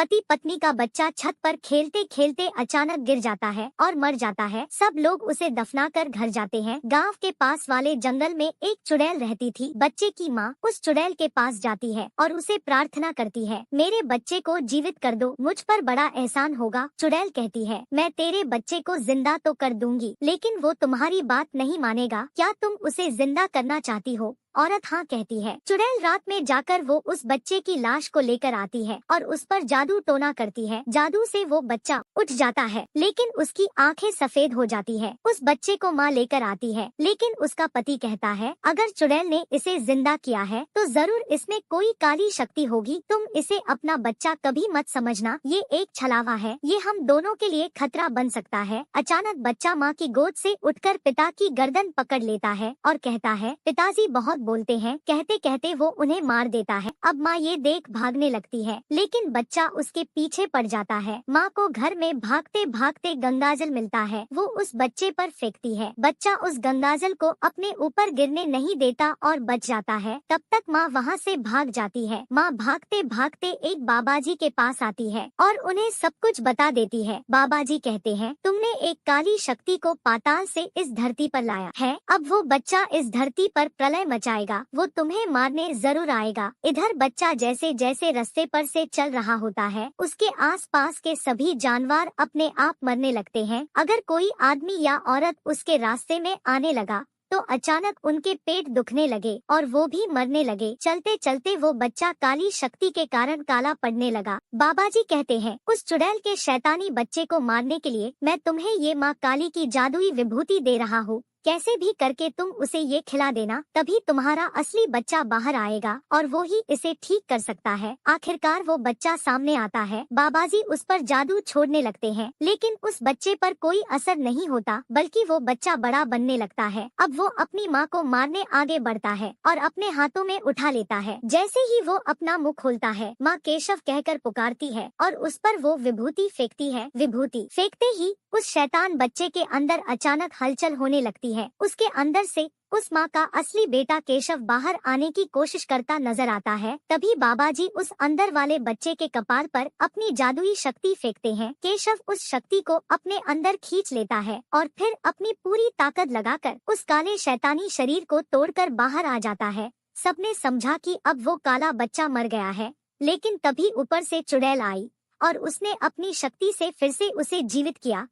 पति पत्नी का बच्चा छत पर खेलते खेलते अचानक गिर जाता है और मर जाता है। सब लोग उसे दफनाकर घर जाते हैं। गांव के पास वाले जंगल में एक चुड़ैल रहती थी। बच्चे की माँ उस चुड़ैल के पास जाती है और उसे प्रार्थना करती है, मेरे बच्चे को जीवित कर दो, मुझ पर बड़ा एहसान होगा। चुड़ैल कहती है, मैं तेरे बच्चे को जिंदा तो कर दूंगी, लेकिन वो तुम्हारी बात नहीं मानेगा। क्या तुम उसे जिंदा करना चाहती हो? औरत हाँ कहती है। चुड़ैल रात में जाकर वो उस बच्चे की लाश को लेकर आती है और उस पर जादू टोना करती है। जादू से वो बच्चा उठ जाता है, लेकिन उसकी आंखें सफेद हो जाती है। उस बच्चे को माँ लेकर आती है, लेकिन उसका पति कहता है, अगर चुड़ैल ने इसे जिंदा किया है तो जरूर इसमें कोई काली शक्ति होगी। तुम इसे अपना बच्चा कभी मत समझना, ये एक छलावा है, ये हम दोनों के लिए खतरा बन सकता है। अचानक बच्चा माँ की गोद से उठकर पिता की गर्दन पकड़ लेता है और कहता है, पिताजी बहुत बोलते हैं। कहते कहते वो उन्हें मार देता है। अब माँ ये देख भागने लगती है, लेकिन बच्चा उसके पीछे पड़ जाता है। माँ को घर में भागते भागते गंगाजल मिलता है, वो उस बच्चे पर फेंकती है। बच्चा उस गंगाजल को अपने ऊपर गिरने नहीं देता और बच जाता है। तब तक माँ वहाँ से भाग जाती है। माँ भागते भागते एक बाबाजी के पास आती है और उन्हें सब कुछ बता देती है। बाबाजी कहते हैं, तुमने एक काली शक्ति को पाताल से इस धरती पर लाया है। अब वो बच्चा इस धरती पर प्रलय मचाएगा, वो तुम्हें मारने जरूर आएगा। इधर बच्चा जैसे जैसे रास्ते पर से चल रहा होता है, उसके आसपास के सभी जानवर अपने आप मरने लगते हैं। अगर कोई आदमी या औरत उसके रास्ते में आने लगा तो अचानक उनके पेट दुखने लगे और वो भी मरने लगे। चलते चलते वो बच्चा काली शक्ति के कारण काला पड़ने लगा। बाबाजी कहते हैं, उस चुड़ैल के शैतानी बच्चे को मारने के लिए मैं तुम्हें ये माँ काली की जादुई विभूति दे रहा हूँ। कैसे भी करके तुम उसे ये खिला देना, तभी तुम्हारा असली बच्चा बाहर आएगा और वो ही इसे ठीक कर सकता है। आखिरकार वो बच्चा सामने आता है। बाबाजी उस पर जादू छोड़ने लगते हैं, लेकिन उस बच्चे पर कोई असर नहीं होता, बल्कि वो बच्चा बड़ा बनने लगता है। अब वो अपनी माँ को मारने आगे बढ़ता है और अपने हाथों में उठा लेता है। जैसे ही वो अपना मुंह खोलता है, माँ केशव कहकर पुकारती है और उस पर वो विभूति फेंकती है। विभूति फेंकते ही उस शैतान बच्चे के अंदर अचानक हलचल होने लगती है। उसके अंदर से उस माँ का असली बेटा केशव बाहर आने की कोशिश करता नजर आता है। तभी बाबाजी उस अंदर वाले बच्चे के कपाल पर अपनी जादुई शक्ति फेंकते हैं। केशव उस शक्ति को अपने अंदर खींच लेता है और फिर अपनी पूरी ताकत लगाकर उस काले शैतानी शरीर को तोड़कर बाहर आ जाता है। सबने समझा कि अब वो काला बच्चा मर गया है, लेकिन तभी ऊपर से चुड़ैल आई और उसने अपनी शक्ति से फिर से उसे जीवित किया।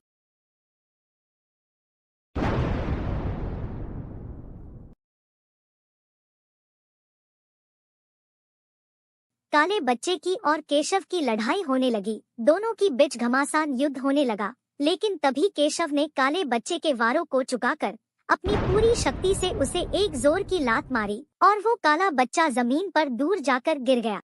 काले बच्चे की और केशव की लड़ाई होने लगी। दोनों की बीच घमासान युद्ध होने लगा, लेकिन तभी केशव ने काले बच्चे के वारों को चुकाकर अपनी पूरी शक्ति से उसे एक जोर की लात मारी और वो काला बच्चा जमीन पर दूर जाकर गिर गया।